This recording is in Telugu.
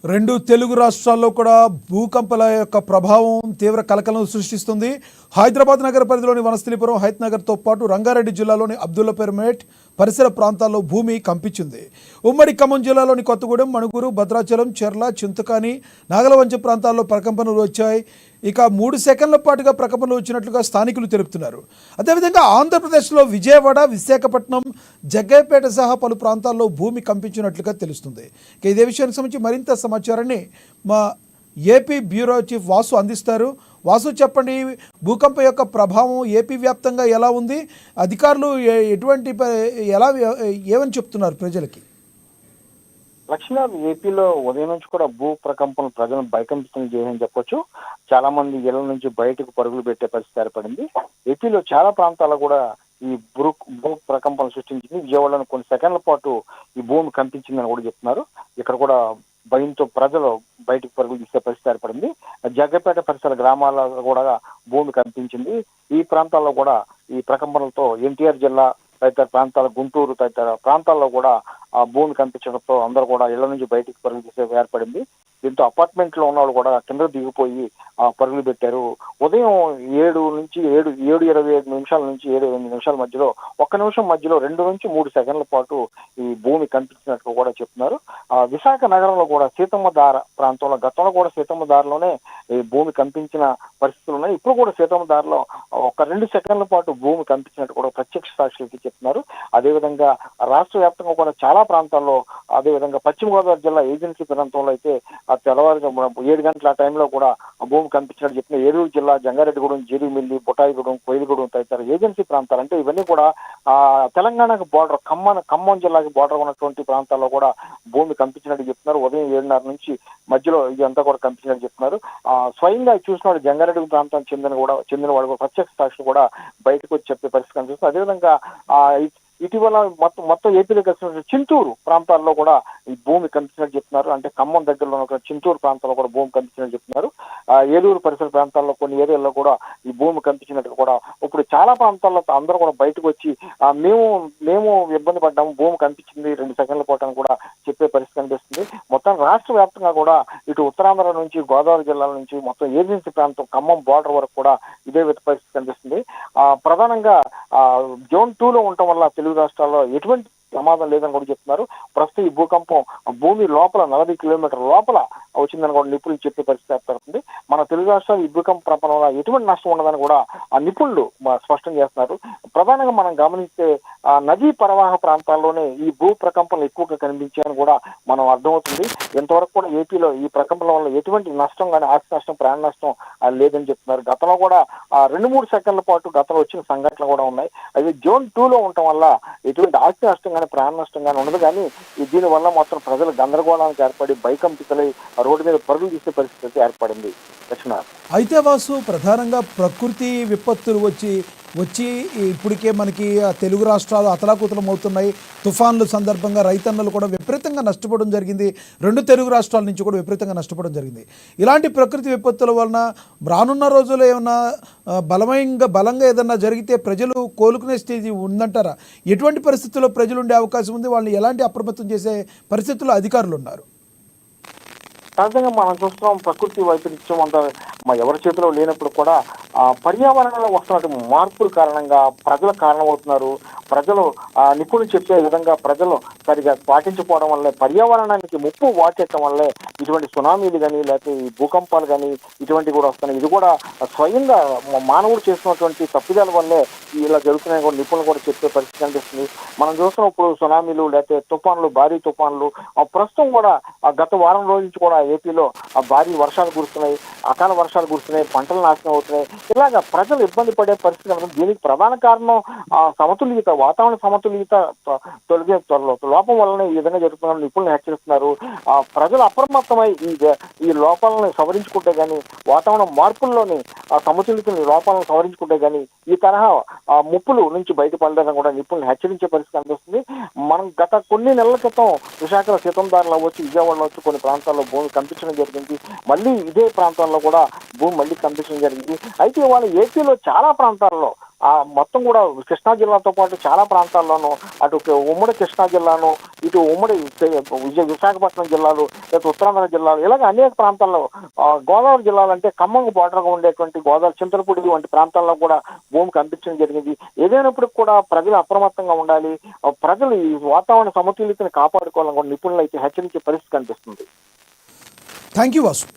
రెండు తెలుగు రాష్ట్రాల్లో కూడా భూకంపాల యొక్క ప్రభావం తీవ్ర కలకలం సృష్టిస్తుంది. హైదరాబాద్ నగర పరిధిలోని వనస్థలిపురం, హైత్ నగర్తో పాటు రంగారెడ్డి జిల్లాలోని అబ్దుల్లాపేట్ పరిసర ప్రాంతాల్లో భూమి కంపించింది. ఉమ్మడి ఖమ్మం జిల్లాలోని కొత్తగూడెం, మణుగూరు, భద్రాచలం, చెర్ల, చింతకాని, నాగలవంచ ప్రాంతాల్లో ప్రకంపనలు వచ్చాయి. ఇక 3 సెకండ్ల పాటుగా ప్రకంపనలు వచ్చినట్లుగా స్థానికులు తెలుపుతున్నారు. అదేవిధంగా ఆంధ్రప్రదేశ్లో విజయవాడ, విశాఖపట్నం, జగ్గయ్యపేట సహా పలు ప్రాంతాల్లో భూమి కంపించినట్లుగా తెలుస్తుంది. ఇక ఇదే విషయానికి సంబంధించి మరింత సమాచారాన్ని మా ఏపీ బ్యూరో చీఫ్ వాసు అందిస్తారు. వాసు, చెప్పండి, భూకంపం యొక్క ప్రభావం ఏపీ వ్యాప్తంగా ఎలా ఉంది? అధికారులు ఏమని చెప్తున్నారు ప్రజలకి? లక్ష్మీనాథ్, ఏపీలో ఉదయం నుంచి కూడా భూ ప్రకంపనలు ప్రజలను భయకంపితం చేయాలని చెప్పొచ్చు. చాలా మంది ఇళ్ల నుంచి బయటకు పరుగులు పెట్టే పరిస్థితి ఏర్పడింది. ఏపీలో చాలా ప్రాంతాల్లో కూడా ఈ భూ ప్రకంపనలు సృష్టించింది. విజయవాడలో కొన్ని సెకండ్ల పాటు ఈ భూమి కంపించిందని కూడా చెప్తున్నారు. ఇక్కడ కూడా భయంతో ప్రజలు బయటకు పరుగులు తీసే పరిస్థితి ఏర్పడింది. జగ్గపేట పరిసర గ్రామాల్లో కూడా భూమి కంపించింది. ఈ ప్రాంతాల్లో కూడా ఈ ప్రకంపనలతో ఎన్టీఆర్ జిల్లా తదితర ప్రాంతాల, గుంటూరు తదితర ప్రాంతాల్లో కూడా ఆ భూమి కనిపించడంతో అందరూ కూడా ఇళ్ల నుంచి బయటికి పరుగులు తీసే ఏర్పడింది. దీంతో అపార్ట్మెంట్ లో ఉన్న వాళ్ళు కూడా కింద దిగిపోయి పరుగులు పెట్టారు. ఉదయం 7:25 నిమిషాల నుంచి 7-8 నిమిషాల మధ్యలో, 1 నిమిషం మధ్యలో 2 నుంచి 3 సెకండ్ల పాటు ఈ భూమి కనిపించినట్టు కూడా చెప్తున్నారు. విశాఖ నగరంలో కూడా సీతమ్మ దార ప్రాంతంలో గతంలో కూడా సీతమ్మ దారిలోనే ఈ భూమి కంపించిన పరిస్థితులు ఉన్నాయి. ఇప్పుడు కూడా సీతమ్మ దారిలో 1-2 సెకండ్ల పాటు భూమి కంపించినట్టు కూడా ప్రత్యక్ష సాక్షులకి చెప్తున్నారు. అదేవిధంగా రాష్ట్ర వ్యాప్తంగా కూడా చాలా ప్రాంతాల్లో, అదేవిధంగా పశ్చిమ గోదావరి జిల్లా ఏజెన్సీ ప్రాంతంలో అయితే ఆ తెల్లవారుజామున 7 గంటల టైంలో కూడా భూమి కనిపించినట్టు చెప్పిన ఏలూరు జిల్లా జంగారెడ్డిగూడెం, జీడిమిల్లి, బొటాయిగూడెం, కోయిలగూడెం తదితర ఏజెన్సీ ప్రాంతాలు, అంటే ఇవన్నీ కూడా తెలంగాణకు బార్డర్, ఖమ్మం జిల్లాకి బార్డర్ ఉన్నటువంటి ప్రాంతాల్లో కూడా భూమి కంపించినట్టు చెప్తున్నారు. ఉదయం 7:30 నుంచి మధ్యలో ఇదంతా కూడా కంపించినట్టు చెప్తున్నారు. స్వయంగా చూసినవాడు జంగారెడ్డి ప్రాంతానికి చెందిన వాడు కూడా ప్రత్యక్ష సాక్షులు కూడా బయటకు వచ్చి చెప్పే పరిస్థితి కనిపిస్తుంది. అదేవిధంగా ఇటీవల మొత్తం ఏపీలో కలిసిన చింతూరు ప్రాంతాల్లో కూడా ఈ భూమి కనిపించినట్టు చెప్తున్నారు. అంటే ఖమ్మం దగ్గరలో ఉన్న చింతూరు ప్రాంతాల్లో కూడా భూమి కనిపించినట్టు చెప్తున్నారు. ఏలూరు పరిసర ప్రాంతాల్లో కొన్ని ఏరియాల్లో కూడా ఈ భూమి కనిపించినట్టు కూడా ఇప్పుడు చాలా ప్రాంతాల్లో అందరూ కూడా బయటకు వచ్చి మేము ఇబ్బంది పడ్డాము, భూమి కనిపించింది 2 సెకండ్ల పాటు కూడా చెప్పే పరిస్థితి కనిపిస్తుంది. మొత్తం రాష్ట్ర వ్యాప్తంగా కూడా ఇటు ఉత్తరాంధ్ర నుంచి, గోదావరి జిల్లాల నుంచి మొత్తం ఏజెన్సీ ప్రాంతం ఖమ్మం బార్డర్ వరకు కూడా ఇదే పరిస్థితి కనిపిస్తుంది. ప్రధానంగా జోన్ 2లో ఉండటం వల్ల తెలుగు రాష్ట్రాల్లో ఎటువంటి ప్రమాదం లేదని కూడా చెప్తున్నారు. ప్రస్తుతం ఈ భూకంపం భూమి లోపల 40 కిలోమీటర్ల లోపల వచ్చిందని కూడా నిపుణులు చెప్పే పరిస్థితి ఏర్పడుతుంది. మన తెలుగు రాష్ట్రాలు ఈ భూకంప ప్రపంచంలో ఎటువంటి నష్టం ఉండదని కూడా ఆ నిపుణులు స్పష్టం చేస్తున్నారు. ప్రధానంగా మనం గమనిస్తే నదీ ప్రవాహ ప్రాంతాల్లోనే ఈ భూ ప్రకంపనలు ఎక్కువగా కనిపించాయని కూడా మనం అర్థమవుతుంది. ఇంతవరకు కూడా ఏపీలో ఈ ప్రకంపనల వల్ల ఎటువంటి నష్టం కానీ, ఆస్తి నష్టం, ప్రాణ నష్టం లేదని చెప్తున్నారు. గతంలో కూడా 2-3 సెకండ్ల పాటు గతంలో వచ్చిన సంఘటనలు కూడా ఉన్నాయి. అది జోన్ 2లో ఉండటం వల్ల ఎటువంటి ఆస్తి నష్టం కానీ, ప్రాణ నష్టం కానీ ఉండదు. కానీ దీనివల్ల మొత్తం ప్రజలు గందరగోళానికి ఏర్పడి భయకంపితులై రోడ్డు మీద పరుగులు తీసే పరిస్థితి ఏర్పడింది. అయితే వాసు, ప్రధానంగా ప్రకృతి విపత్తులు వచ్చి ఇప్పటికే మనకి తెలుగు రాష్ట్రాలు అతలాకుతలం అవుతున్నాయి. తుఫాన్ల సందర్భంగా రైతన్నలు కూడా విపరీతంగా నష్టపోవడం జరిగింది. 2 తెలుగు రాష్ట్రాల నుంచి కూడా విపరీతంగా నష్టపోవడం జరిగింది. ఇలాంటి ప్రకృతి విపత్తుల వలన రానున్న రోజుల్లో ఏమన్నా బలంగా ఏదన్నా జరిగితే ప్రజలు కోలుకునే స్టేజ్ ఉందంటారా? ఎటువంటి పరిస్థితుల్లో ప్రజలు ఉండే అవకాశం ఉంది? వాళ్ళని ఎలాంటి అప్రమత్తం చేసే పరిస్థితుల్లో అధికారులు ఉన్నారు? సహజంగా మనం చూస్తున్నాం, ప్రకృతి వైపరీత్యం అంతా ఎవరి చేతిలో లేనప్పుడు కూడా పర్యావరణంలో వస్తున్న మార్పుల కారణంగా ప్రజలు కారణమవుతున్నారు. ప్రజలు నిపుణులు చెప్పే విధంగా ప్రజలు సరిగా పాటించకపోవడం వల్లే, పర్యావరణానికి ముప్పు వాటియటం వల్లే ఇటువంటి సునామీలు కానీ, లేకపోతే ఈ భూకంపాలు కానీ ఇటువంటివి కూడా వస్తున్నాయి. ఇది కూడా స్వయంగా మానవుడు చేస్తున్నటువంటి తప్పిదాల వల్లే ఇలా జరుగుతున్నాయి కూడా నిపుణులు కూడా చెప్పే పరిస్థితి కనిపిస్తుంది. మనం చూస్తున్నాం ఇప్పుడు సునామీలు, లేకపోతే తుఫాన్లు, భారీ తుఫాన్లు ప్రస్తుతం కూడా గత వారం రోజుల నుంచి కూడా ఏపీలో భారీ వర్షాలు కురుస్తున్నాయి, అకాల వర్షాలు కురుస్తున్నాయి, పంటలు నాశనం అవుతున్నాయి. ఇలాగా ప్రజలు ఇబ్బంది పడే పరిస్థితి కనుక దీనికి ప్రధాన కారణం సమతుల్యత, వాతావరణ సమతుల్యత లోపం వల్లనే ఈ విధంగా జరుగుతున్న నిపుణులు హెచ్చరిస్తున్నారు. ప్రజలు అప్రమత్తమై ఈ లోపాలను సవరించుకుంటే గానీ, వాతావరణ మార్పుల్లోని సమతుల్యతని లోపాలను సవరించుకుంటే గానీ ఈ తరహా ముప్పులు నుంచి బయటపడలేదని కూడా నిపుణులు హెచ్చరించే పరిస్థితి కనిపిస్తుంది. మనం గత కొన్ని నెలల క్రితం విశాఖలో సీతందారులు అవ్వచ్చు, విజయవాడలో వచ్చి కొన్ని ప్రాంతాల్లో భూమి కంపించడం జరిగింది. మళ్ళీ ఇదే ప్రాంతాల్లో కూడా భూమి మళ్ళీ కంపించడం జరిగింది. అయితే వాళ్ళ ఏపీలో చాలా ప్రాంతాల్లో ఆ మొత్తం కూడా కృష్ణా జిల్లాతో పాటు చాలా ప్రాంతాల్లోనూ అటు ఉమ్మడి కృష్ణా జిల్లాను, ఇటు ఉమ్మడి విశాఖపట్నం జిల్లాలు, లేదా ఉత్తరాంధ్ర జిల్లాలు, ఇలాగ అనేక ప్రాంతాల్లో గోదావరి జిల్లాలు అంటే ఖమ్మం బార్డర్గా ఉండేటువంటి గోదావరి చింతలపూడి వంటి ప్రాంతాల్లో కూడా భూమి కనిపించడం జరిగింది. ఏదైనప్పటికీ కూడా ప్రజలు అప్రమత్తంగా ఉండాలి. ప్రజలు ఈ వాతావరణ సమతుల్యతను కాపాడుకోవాలని కూడా నిపుణులు అయితే హెచ్చరించే పరిస్థితి కనిపిస్తుంది. Thank you Vasu.